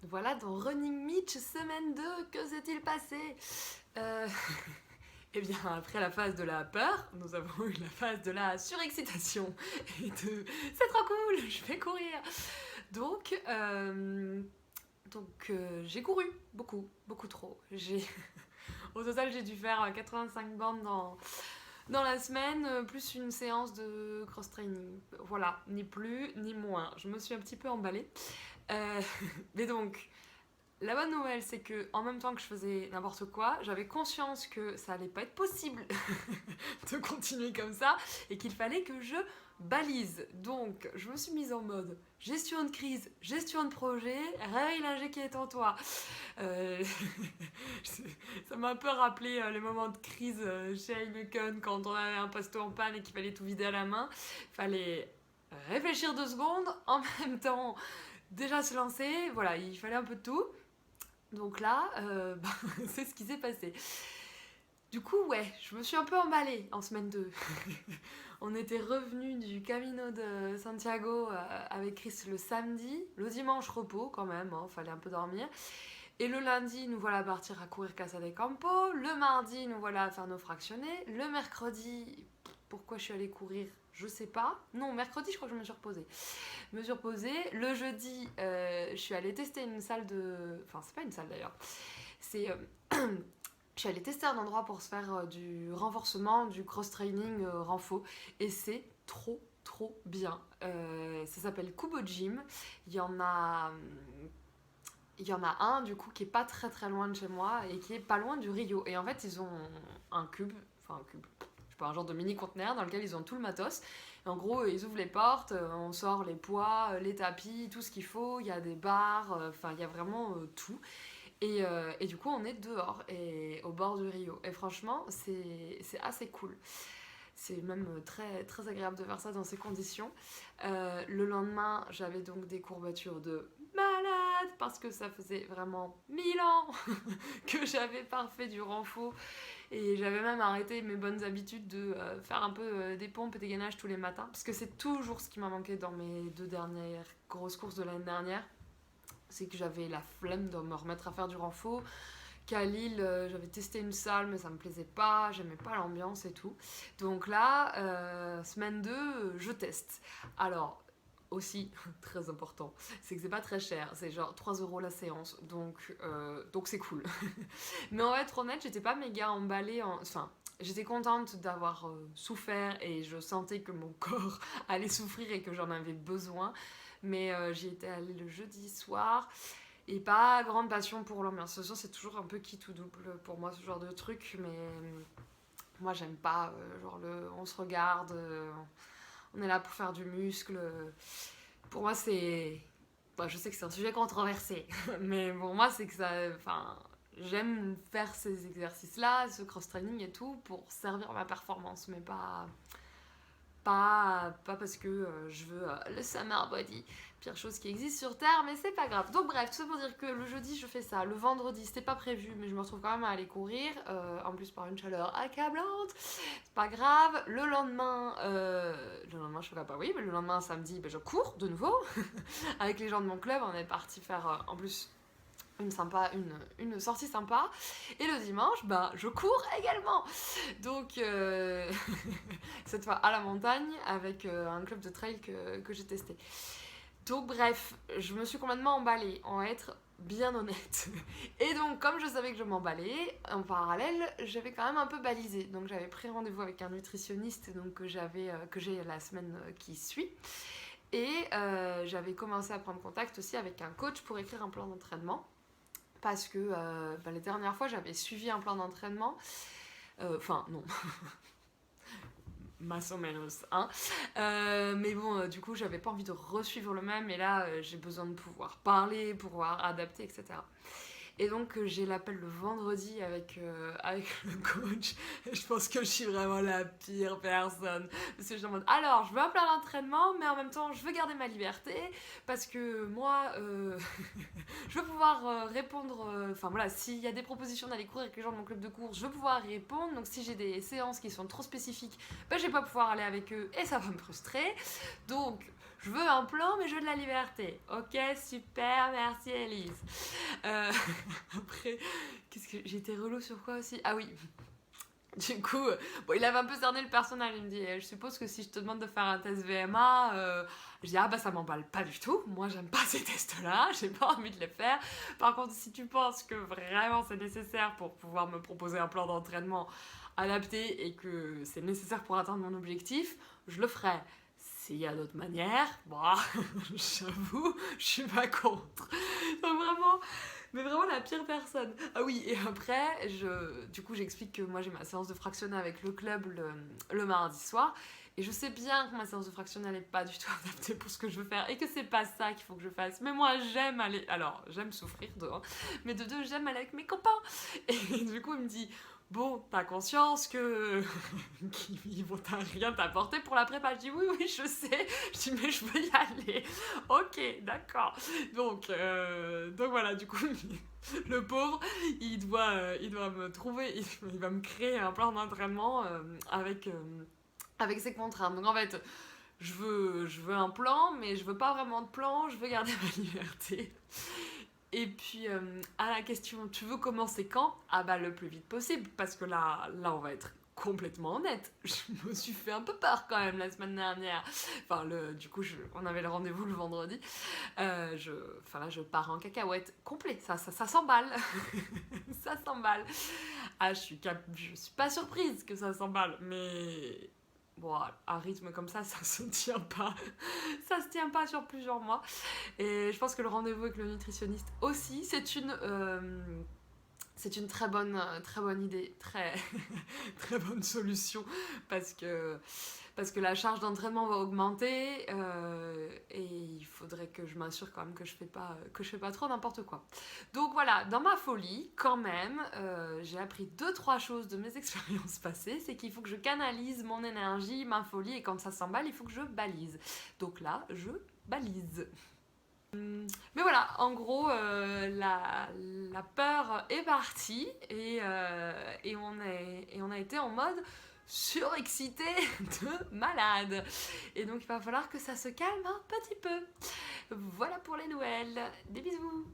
Voilà, dans Running Mitch, semaine 2, que s'est-il passé Euh, Eh bien, après la phase de la peur, nous avons eu la phase de la surexcitation et de c'est trop cool, je vais courir. Donc, j'ai couru beaucoup, beaucoup trop. Au total, j'ai dû faire 85 bandes dans la semaine, plus une séance de cross-training. Voilà, ni plus ni moins. Je me suis un petit peu emballée. Euh, mais donc, la bonne nouvelle, c'est que en même temps que je faisais n'importe quoi, j'avais conscience que ça allait pas être possible de continuer comme ça et qu'il fallait que je balise. Donc, je me suis mise en mode gestion de crise, gestion de projet, réveille l'ingé qui est en toi. Euh, ça m'a un peu rappelé les moments de crise chez Heineken quand on avait un posto en panne et qu'il fallait tout vider à la main. Il fallait réfléchir 2 secondes, en même temps déjà se lancer. Voilà, il fallait un peu de tout. Donc là, c'est ce qui s'est passé. Du coup, ouais, je me suis un peu emballée en semaine 2. On était revenus du Camino de Santiago avec Chris le samedi. Le dimanche, repos quand même, hein, fallait un peu dormir. Et le lundi, nous voilà à partir à courir Casa de Campo. Le mardi, nous voilà à faire nos fractionnés. Le mercredi, pourquoi je suis allée courir, je sais pas. Non, mercredi, je crois que je me suis reposée. Le jeudi, je suis allée tester une salle de... Enfin, c'est pas une salle d'ailleurs. C'est... je suis allée tester un endroit pour se faire du renforcement, du cross-training renfo. Et c'est trop, trop bien. Ça s'appelle Kubo Gym. Il y en a... Il y en a un du coup qui est pas très très loin de chez moi et qui est pas loin du Rio. Et en fait, ils ont un cube, je sais pas, un genre de mini conteneur dans lequel ils ont tout le matos. Et en gros, ils ouvrent les portes, on sort les poids, les tapis, tout ce qu'il faut. Il y a des barres, enfin, il y a vraiment tout. Et du coup, on est dehors et au bord du Rio. Et franchement, c'est assez cool. C'est même très, très agréable de faire ça dans ces conditions. Le lendemain, j'avais donc des courbatures de malade parce que ça faisait vraiment 1000 ans que j'avais pas fait du renfo et j'avais même arrêté mes bonnes habitudes de faire un peu des pompes et des gainages tous les matins parce que c'est toujours ce qui m'a manqué dans mes 2 dernières grosses courses de l'année dernière. C'est que j'avais la flemme de me remettre à faire du renfo, qu'à Lille, j'avais testé une salle, mais ça me plaisait pas, j'aimais pas l'ambiance et tout. Donc là, semaine 2, je teste. Alors, aussi, très important, c'est que c'est pas très cher, c'est genre 3 € la séance, donc c'est cool. Mais en être honnête, j'étais pas méga emballée, enfin, j'étais contente d'avoir souffert et je sentais que mon corps allait souffrir et que j'en avais besoin. Mais j'y étais allée le jeudi soir et pas grande passion pour l'ambiance. Ce soir, c'est toujours un peu qui tout double pour moi, ce genre de truc. Mais moi, j'aime pas. Genre, on se regarde, on est là pour faire du muscle. Pour moi, c'est. Bah, je sais que c'est un sujet controversé. Mais pour moi, c'est que ça. Enfin, j'aime faire ces exercices-là, ce cross-training et tout, pour servir ma performance. Mais pas parce que je veux le summer body, pire chose qui existe sur Terre, mais c'est pas grave. Donc bref, tout ça pour dire que le jeudi je fais ça, le vendredi c'était pas prévu, mais je me retrouve quand même à aller courir, en plus par une chaleur accablante, c'est pas grave. Le lendemain je fais pas, oui, mais le lendemain samedi, je cours de nouveau avec les gens de mon club, on est parti faire en plus une sortie sympa. Et le dimanche, je cours également. Donc, cette fois à la montagne avec un club de trail que j'ai testé. Donc, bref, je me suis complètement emballée, en être bien honnête. Et donc, comme je savais que je m'emballais, en parallèle, j'avais quand même un peu balisé. Donc, j'avais pris rendez-vous avec un nutritionniste donc, que j'ai la semaine qui suit. Et j'avais commencé à prendre contact aussi avec un coach pour écrire un plan d'entraînement parce que les dernières fois j'avais suivi un plan d'entraînement, non, más o menos, hein. Mais bon, du coup j'avais pas envie de resuivre le même et là j'ai besoin de pouvoir parler, pouvoir adapter, etc. Et donc j'ai l'appel le vendredi avec le coach. Et je pense que je suis vraiment la pire personne. Parce que je suis en mode, alors je veux un plan d'entraînement, mais en même temps je veux garder ma liberté. Parce que moi, je veux pouvoir répondre. Enfin voilà, s'il y a des propositions d'aller courir avec les gens de mon club de course, je veux pouvoir y répondre. Donc si j'ai des séances qui sont trop spécifiques, je vais pas pouvoir aller avec eux et ça va me frustrer. Donc Je veux un plan, mais je veux de la liberté. Ok, super, merci Elise. Après, qu'est-ce que j'étais relou sur quoi aussi? Ah oui. Du coup, bon, il avait un peu cerné le personnage. Il me dit, je suppose que si je te demande de faire un test VMA, je dis, ah bah ça m'emballe pas du tout. Moi, j'aime pas ces tests-là, j'ai pas envie de les faire. Par contre, si tu penses que vraiment c'est nécessaire pour pouvoir me proposer un plan d'entraînement adapté et que c'est nécessaire pour atteindre mon objectif, je le ferai. S'il y a d'autres manières, bah, j'avoue, je suis pas contre. Donc vraiment, mais vraiment la pire personne. Ah oui, et après, du coup, j'explique que moi j'ai ma séance de fractionné avec le club le mardi soir. Et je sais bien que ma séance de fractionné n'est pas du tout adaptée pour ce que je veux faire et que c'est pas ça qu'il faut que je fasse. Mais moi j'aime aller. Alors, j'aime souffrir de un, mais de deux, j'aime aller avec mes copains. Et du coup, il me dit. Bon, t'as conscience que qu'ils vont rien t'apporter pour la prépa. Je dis oui, oui, je sais. Je dis mais je veux y aller. Ok, d'accord. Donc voilà, du coup, le pauvre, il doit me trouver, il va me créer un plan d'entraînement avec ses contraintes. Donc en fait, je veux un plan, mais je veux pas vraiment de plan. Je veux garder ma liberté. Et puis, à la question, tu veux commencer quand? Ah bah le plus vite possible, parce que là on va être complètement honnête. Je me suis fait un peu peur quand même la semaine dernière. Enfin, du coup, on avait le rendez-vous le vendredi. Là, je pars en cacahuète complet. Ça s'emballe. Ça s'emballe. Ah, je suis pas surprise que ça s'emballe, mais... Bon, à rythme comme ça se tient pas. Ça se tient pas sur plusieurs mois. Et je pense que le rendez-vous avec le nutritionniste aussi, c'est une très bonne idée, très bonne solution parce que la charge d'entraînement va augmenter et il faudrait que je m'assure quand même que je fais pas trop n'importe quoi. Donc voilà, dans ma folie, quand même, j'ai appris 2-3 choses de mes expériences passées. C'est qu'il faut que je canalise mon énergie, ma folie, et quand ça s'emballe, il faut que je balise. Donc là, je balise. Mais voilà, en gros, la peur est partie et on a été en mode surexcité de malade. Et donc il va falloir que ça se calme un petit peu. Voilà pour les Noëls. Des bisous.